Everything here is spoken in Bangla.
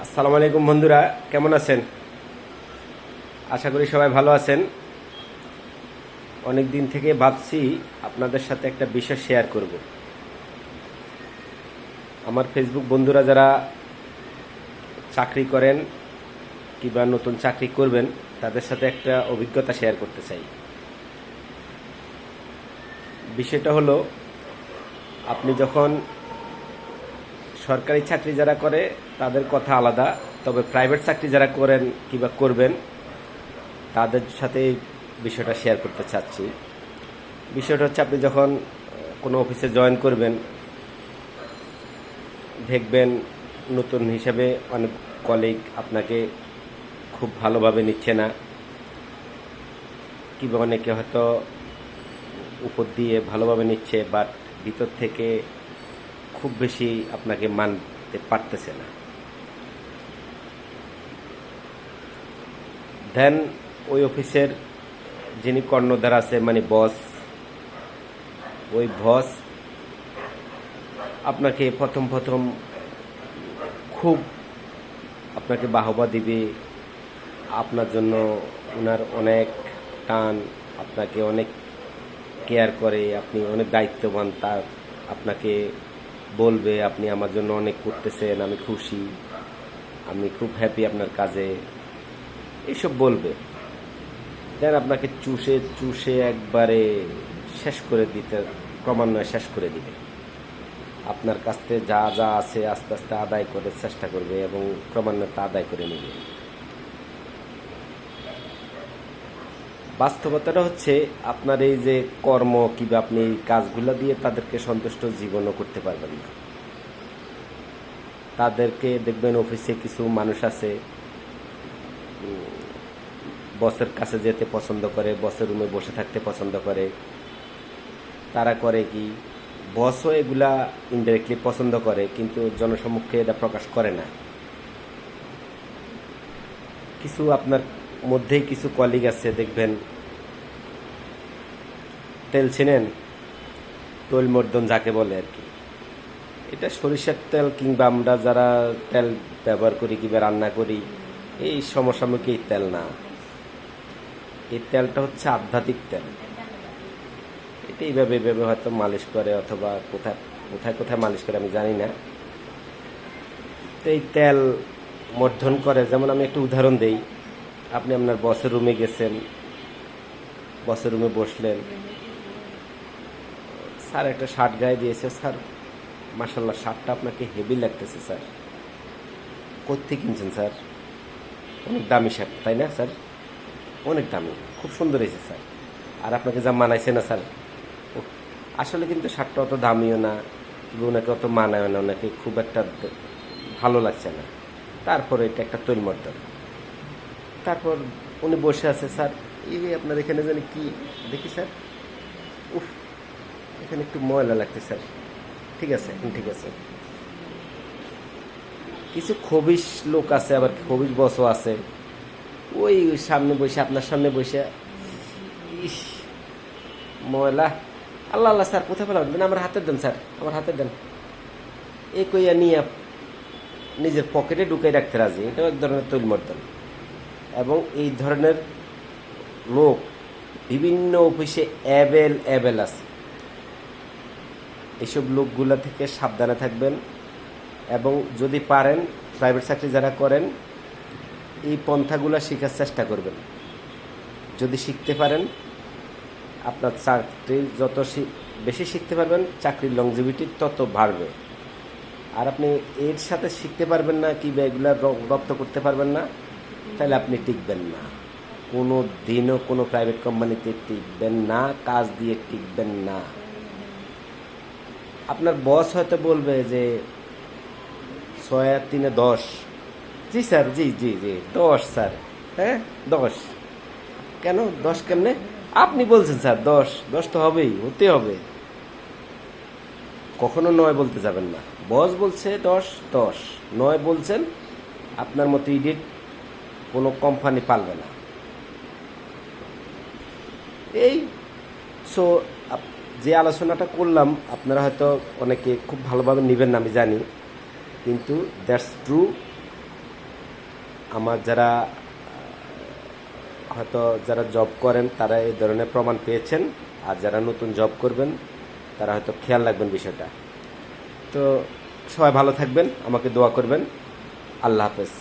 আসসালামু আলাইকুম বন্ধুরা, কেমন আছেন? আশা করি সবাই ভালো আছেন। অনেক দিন থেকে ভাবছি আপনাদের সাথে একটা বিষয় শেয়ার করব। আমার ফেসবুক বন্ধুরা যারা চাকরি করেন কিংবা নতুন চাকরি করবেন, তাদের সাথে একটা অভিজ্ঞতা শেয়ার করতে চাই। বিষয়টা হলো, আপনি যখন সরকারি চাকরি যারা করে তাদের কথা আলাদা, তবে প্রাইভেট চাকরি যারা করেন কিংবা করবেন তাদের সাথে এই বিষয়টা শেয়ার করতে চাচ্ছি। বিষয়টা হচ্ছে, আপনি যখন কোনো অফিসে জয়েন করবেন, দেখবেন নতুন হিসাবে অনেক কলিগ আপনাকে খুব ভালোভাবে নিচ্ছে না, কিংবা অনেকে হয়তো উপর দিয়ে ভালোভাবে নিচ্ছে, বাট ভিতর থেকে খুব বেশি আপনাকে মানতে পারতেছে না। দেন ওই অফিসের যিনি কর্ণধার আছে, মানে বস, ওই বস আপনাকে প্রথম খুব আপনাকে বাহবা দিবে, আপনার জন্য ওনার অনেক টান, আপনাকে অনেক কেয়ার করে, আপনি অনেক দায়িত্ববান, তার আপনাকে বলবে আপনি আমার জন্য অনেক করতেছেন, আমি খুশি, আমি খুব হ্যাপি আপনার কাজে, এইসব বলবে। দেন আপনাকে চুষে চুষে একবারে শেষ করে দিতে, ক্রমান্বয়ে শেষ করে দিবে। আপনার কাছ থেকে যা যা আছে আস্তে আস্তে আদায় করার চেষ্টা করবে এবং ক্রমান্বয়ে তা আদায় করে নেবে। বাস্তবতাটা হচ্ছে, আপনার এই যে কর্ম কিংবা আপনি এই কাজগুলো দিয়ে তাদেরকে সন্তুষ্ট জীবনও করতে পারবেন না। তাদেরকে দেখবেন, অফিসে কিছু মানুষ আছে বসের কাছে যেতে পছন্দ করে, বসের রুমে বসে থাকতে পছন্দ করে। তারা করে কি, বসও এগুলা ইনডাইরেক্টলি পছন্দ করে, কিন্তু জনসম্মুখে এটা প্রকাশ করে না। কিছু আপনার মধ্যেই কিছু কলিগ আছে, দেখবেন তেল চেনেন, তৈল মর্দন যাকে বলে আর কি। এটা সরিষার তেল, কিংবা আমরা যারা তেল ব্যবহার করি কিংবা রান্না করি, এই সমসাময়িক এই তেল না। এই তেলটা হচ্ছে আধ্যাত্মিক তেল। এটা এইভাবে হয়তো মালিশ করে, অথবা কোথায় কোথায় কোথায় মালিশ করে আমি জানি না। তো এই তেল মর্ধন করে। যেমন আমি একটা উদাহরণ দেই, আপনি আপনার বসের রুমে গেছেন, বসের রুমে বসলেন, স্যার একটা শার্ট গায়ে দিয়েছে, স্যার মাশাল্লাহ শার্টটা আপনাকে হেভি লাগতেছে স্যার, কোত্থেকে কিনছেন স্যার? অনেক দামি শার্ট তাই না স্যার? অনেক দামি, খুব সুন্দর হয়েছে স্যার। আর আপনাকে যা মানাইছে না স্যার। আসলে কিন্তু শার্টটা অত দামিও না, ওনাকে অত মানায় না, ওনাকে খুব একটা ভালো লাগছে না। তারপরে এটা একটা তৈলমর্দন। তারপর উনি বসে আছে, স্যার এই আপনার এখানে জানি কি দেখি স্যার, উফ এখানে একটু ময়লা লাগছে স্যার। ঠিক আছে, এখন ঠিক আছে। কিছু খবিশ লোক আছে, আবার খবিশ বসও আছে, ওই সামনে বসে, আপনার সামনে বসে, ইস ময়লা, আল্লাহ আল্লাহ স্যার কোথায় পেলাম, আমার হাতের দেন স্যার, আমার হাতের দেন, এই কইয়া নিয়ে নিজের পকেটে ঢুকাই রাখতে রাজি। এটাও এক ধরনের তৈলমর্দন। এবং এই ধরনের লোক বিভিন্ন অফিসে অ্যাভেল আছে। এইসব লোকগুলা থেকে সাবধানে থাকবেন, এবং যদি পারেন প্রাইভেট চাকরি যারা করেন এই পন্থাগুলো শেখার চেষ্টা করবেন। যদি শিখতে পারেন, আপনার চাকরির যত বেশি শিখতে পারবেন, চাকরির লংজিভিটি তত বাড়বে। আর আপনি এর সাথে শিখতে পারবেন না কিংবা এগুলা রপ্ত করতে পারবেন না, তাহলে আপনি টিকবেন না, কোনো দিনও কোনো প্রাইভেট কোম্পানিতে টিকবেন না, কাজ দিয়ে টিকবেন না। আপনার বস হয়তো বলবে যে 6 আর 3 10। জি স্যার, জি জি জি 10 স্যার, হ্যাঁ 10। কেন 10 কেমনে? আপনি বলছেন স্যার 10, 10 তো হবেই, হতে হবে। কখনো 9 বলতে যাবেন না। বস বলছে 10, 10, 9 বলছেন, আপনার মতো ইডিট কোনো কোম্পানি পালবে না। এই সো যে আলোচনাটা করলাম, আপনারা হয়তো অনেকে খুব ভালোভাবে নেবেন না আমি জানি, কিন্তু দ্যাটস ট্রু। আমার যারা হয়তো যারা জব করেন তারা এই ধরনের প্রমাণ পেয়েছেন, আর যারা নতুন জব করবেন তারা হয়তো খেয়াল রাখবেন বিষয়টা। তো সবাই ভালো থাকবেন, আমাকে দোয়া করবেন। আল্লাহ হাফেজ।